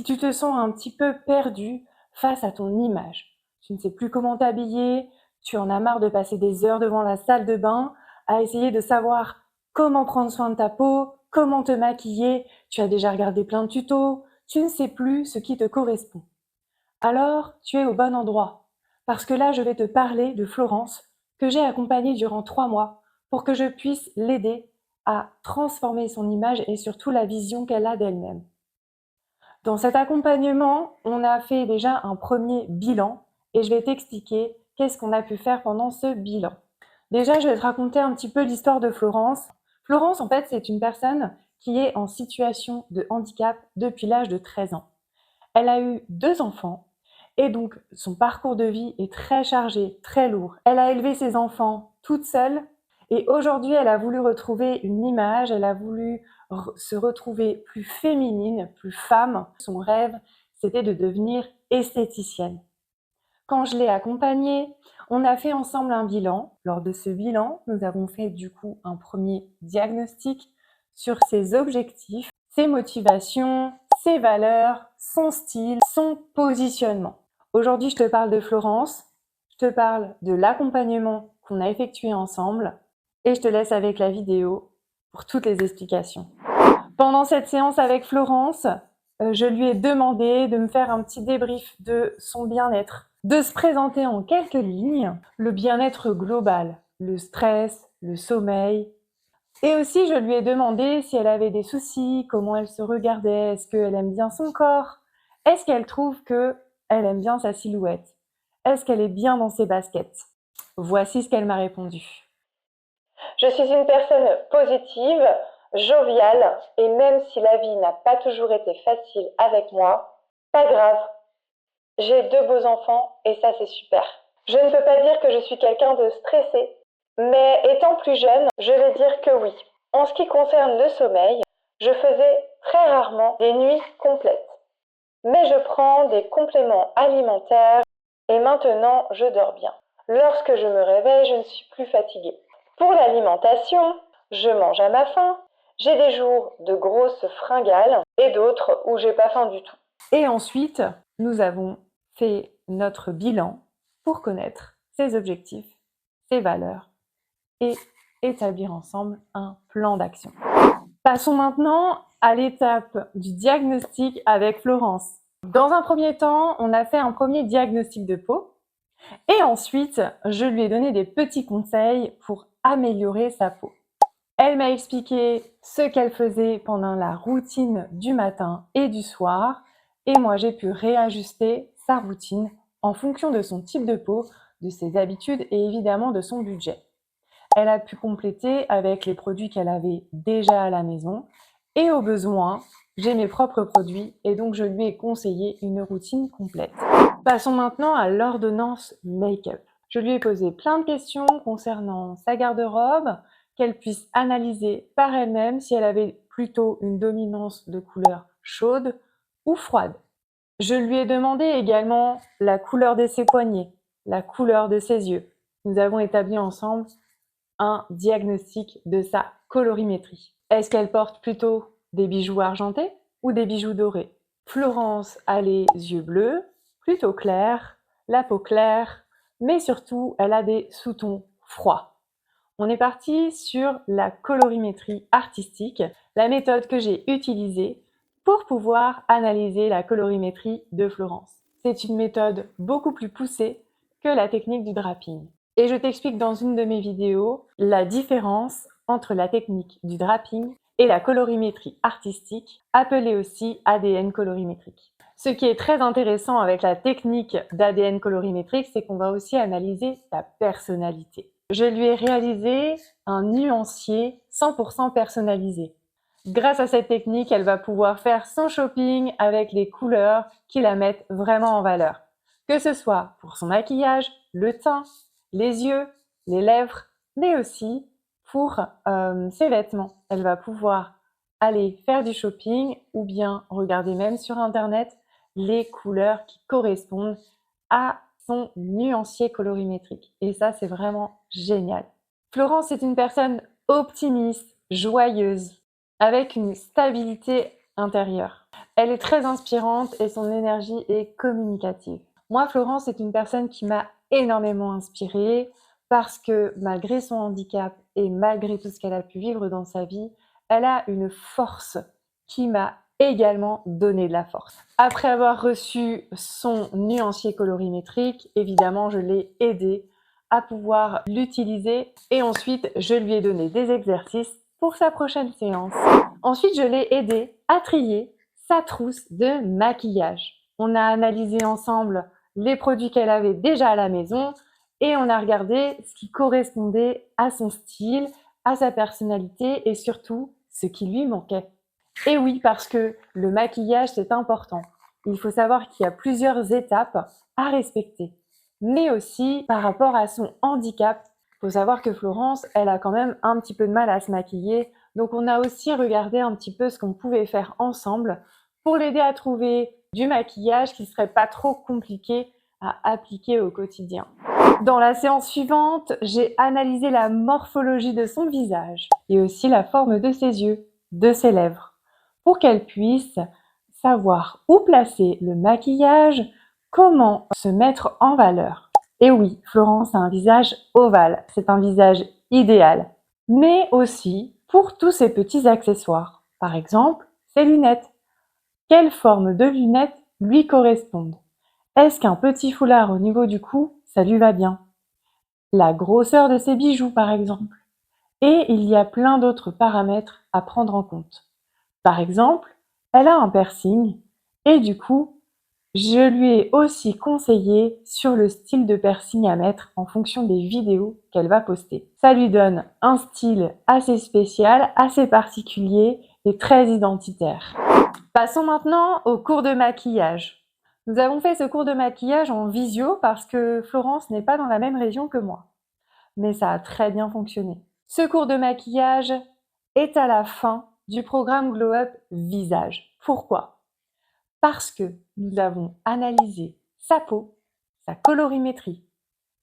Si tu te sens un petit peu perdu face à ton image, tu ne sais plus comment t'habiller, tu en as marre de passer des heures devant la salle de bain à essayer de savoir comment prendre soin de ta peau, comment te maquiller, tu as déjà regardé plein de tutos, tu ne sais plus ce qui te correspond. Alors, tu es au bon endroit, parce que là, je vais te parler de Florence, que j'ai accompagnée durant 3 mois, pour que je puisse l'aider à transformer son image et surtout la vision qu'elle a d'elle-même. Dans cet accompagnement, on a fait déjà un premier bilan et je vais t'expliquer qu'est-ce qu'on a pu faire pendant ce bilan. Déjà, je vais te raconter un petit peu l'histoire de Florence. Florence, en fait, c'est une personne qui est en situation de handicap depuis l'âge de 13 ans. Elle a eu 2 enfants et donc son parcours de vie est très chargé, très lourd. Elle a élevé ses enfants toute seule et aujourd'hui, elle a voulu retrouver une image, elle a voulu se retrouver plus féminine, plus femme. Son rêve, c'était de devenir esthéticienne. Quand je l'ai accompagnée, on a fait ensemble un bilan. Lors de ce bilan, nous avons fait du coup un premier diagnostic sur ses objectifs, ses motivations, ses valeurs, son style, son positionnement. Aujourd'hui, je te parle de Florence, je te parle de l'accompagnement qu'on a effectué ensemble et je te laisse avec la vidéo pour toutes les explications. Pendant cette séance avec Florence, je lui ai demandé de me faire un petit débrief de son bien-être, de se présenter en quelques lignes le bien-être global, le stress, le sommeil. Et aussi, je lui ai demandé si elle avait des soucis, comment elle se regardait, est-ce qu'elle aime bien son corps, est-ce qu'elle trouve qu'elle aime bien sa silhouette, est-ce qu'elle est bien dans ses baskets. Voici ce qu'elle m'a répondu. Je suis une personne positive, joviale, et même si la vie n'a pas toujours été facile avec moi, pas grave. J'ai 2 beaux enfants et ça c'est super. Je ne peux pas dire que je suis quelqu'un de stressé, mais étant plus jeune, je vais dire que oui. En ce qui concerne le sommeil, je faisais très rarement des nuits complètes. Mais je prends des compléments alimentaires et maintenant je dors bien. Lorsque je me réveille, je ne suis plus fatiguée. Pour l'alimentation, je mange à ma faim. J'ai des jours de grosses fringales et d'autres où j'ai pas faim du tout. Et ensuite, nous avons fait notre bilan pour connaître ses objectifs, ses valeurs et établir ensemble un plan d'action. Passons maintenant à l'étape du diagnostic avec Florence. Dans un premier temps, on a fait un premier diagnostic de peau et ensuite, je lui ai donné des petits conseils pour améliorer sa peau. Elle m'a expliqué ce qu'elle faisait pendant la routine du matin et du soir et moi j'ai pu réajuster sa routine en fonction de son type de peau, de ses habitudes et évidemment de son budget. Elle a pu compléter avec les produits qu'elle avait déjà à la maison et au besoin, j'ai mes propres produits et donc je lui ai conseillé une routine complète. Passons maintenant à l'ordonnance make-up. Je lui ai posé plein de questions concernant sa garde-robe, qu'elle puisse analyser par elle-même si elle avait plutôt une dominance de couleur chaude ou froide. Je lui ai demandé également la couleur de ses poignets, la couleur de ses yeux. Nous avons établi ensemble un diagnostic de sa colorimétrie. Est-ce qu'elle porte plutôt des bijoux argentés ou des bijoux dorés? Florence a les yeux bleus, plutôt clairs, la peau claire, mais surtout elle a des sous-tons froids. On est parti sur la colorimétrie artistique, la méthode que j'ai utilisée pour pouvoir analyser la colorimétrie de Florence. C'est une méthode beaucoup plus poussée que la technique du draping. Et je t'explique dans une de mes vidéos la différence entre la technique du draping et la colorimétrie artistique, appelée aussi ADN colorimétrique. Ce qui est très intéressant avec la technique d'ADN colorimétrique, c'est qu'on va aussi analyser ta personnalité. Je lui ai réalisé un nuancier 100% personnalisé. Grâce à cette technique, elle va pouvoir faire son shopping avec les couleurs qui la mettent vraiment en valeur. Que ce soit pour son maquillage, le teint, les yeux, les lèvres, mais aussi pour ses vêtements. Elle va pouvoir aller faire du shopping ou bien regarder même sur Internet les couleurs qui correspondent à son nuancier colorimétrique. Et ça, c'est vraiment génial. Florence est une personne optimiste, joyeuse, avec une stabilité intérieur. Elle est très inspirante et son énergie est communicative. Moi, Florence est une personne qui m'a énormément inspirée parce que malgré son handicap et malgré tout ce qu'elle a pu vivre dans sa vie, elle a une force qui m'a également donné de la force. Après avoir reçu son nuancier colorimétrique, évidemment, je l'ai aidée à pouvoir l'utiliser et ensuite, je lui ai donné des exercices pour sa prochaine séance. Ensuite, je l'ai aidée à trier sa trousse de maquillage. On a analysé ensemble les produits qu'elle avait déjà à la maison et on a regardé ce qui correspondait à son style, à sa personnalité et surtout ce qui lui manquait. Et oui, parce que le maquillage, c'est important. Il faut savoir qu'il y a plusieurs étapes à respecter. Mais aussi, par rapport à son handicap, il faut savoir que Florence, elle a quand même un petit peu de mal à se maquiller. Donc, on a aussi regardé un petit peu ce qu'on pouvait faire ensemble pour l'aider à trouver du maquillage qui ne serait pas trop compliqué à appliquer au quotidien. Dans la séance suivante, j'ai analysé la morphologie de son visage et aussi la forme de ses yeux, de ses lèvres, pour qu'elle puisse savoir où placer le maquillage, comment se mettre en valeur. Et oui, Florence a un visage ovale, c'est un visage idéal, mais aussi pour tous ces petits accessoires. Par exemple, ses lunettes. Quelle forme de lunettes lui correspondent? Est-ce qu'un petit foulard au niveau du cou, ça lui va bien? La grosseur de ses bijoux, par exemple. Et il y a plein d'autres paramètres à prendre en compte. Par exemple, elle a un piercing et du coup, je lui ai aussi conseillé sur le style de piercing à mettre en fonction des vidéos qu'elle va poster. Ça lui donne un style assez spécial, assez particulier et très identitaire. Passons maintenant au cours de maquillage. Nous avons fait ce cours de maquillage en visio parce que Florence n'est pas dans la même région que moi. Mais ça a très bien fonctionné. Ce cours de maquillage est à la fin du programme Glow Up Visage. Pourquoi? Parce que nous avons analysé sa peau, sa colorimétrie.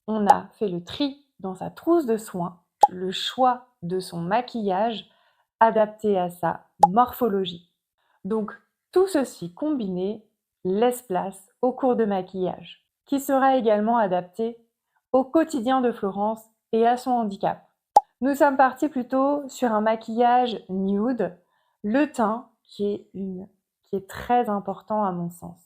On a fait le tri dans sa trousse de soins, le choix de son maquillage adapté à sa morphologie. Donc, tout ceci combiné laisse place au cours de maquillage, qui sera également adapté au quotidien de Florence et à son handicap. Nous sommes partis plutôt sur un maquillage nude, le teint qui est très important à mon sens.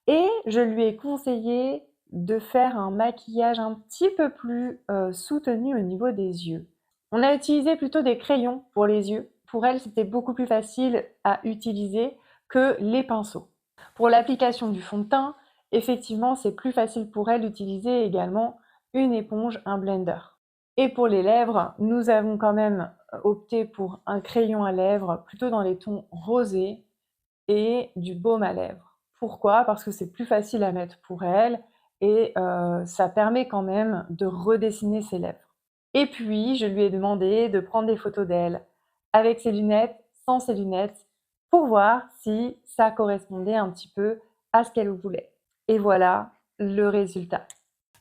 Et je lui ai conseillé de faire un maquillage un petit peu plus soutenu au niveau des yeux. On a utilisé plutôt des crayons pour les yeux. Pour elle, c'était beaucoup plus facile à utiliser que les pinceaux. Pour l'application du fond de teint, effectivement, c'est plus facile pour elle d'utiliser également une éponge, un blender. Et pour les lèvres, nous avons quand même opté pour un crayon à lèvres plutôt dans les tons rosés et du baume à lèvres. Pourquoi? Parce que c'est plus facile à mettre pour elle et ça permet quand même de redessiner ses lèvres. Et puis, je lui ai demandé de prendre des photos d'elle avec ses lunettes, sans ses lunettes, pour voir si ça correspondait un petit peu à ce qu'elle voulait. Et voilà le résultat.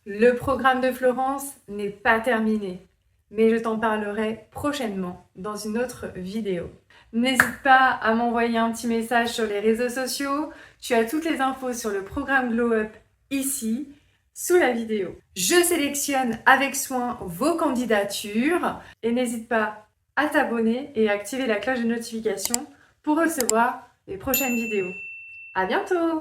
Le programme de Florence n'est pas terminé, mais je t'en parlerai prochainement dans une autre vidéo. N'hésite pas à m'envoyer un petit message sur les réseaux sociaux. Tu as toutes les infos sur le programme Glow Up ici, sous la vidéo. Je sélectionne avec soin vos candidatures et n'hésite pas à t'abonner et à activer la cloche de notification pour recevoir les prochaines vidéos. À bientôt!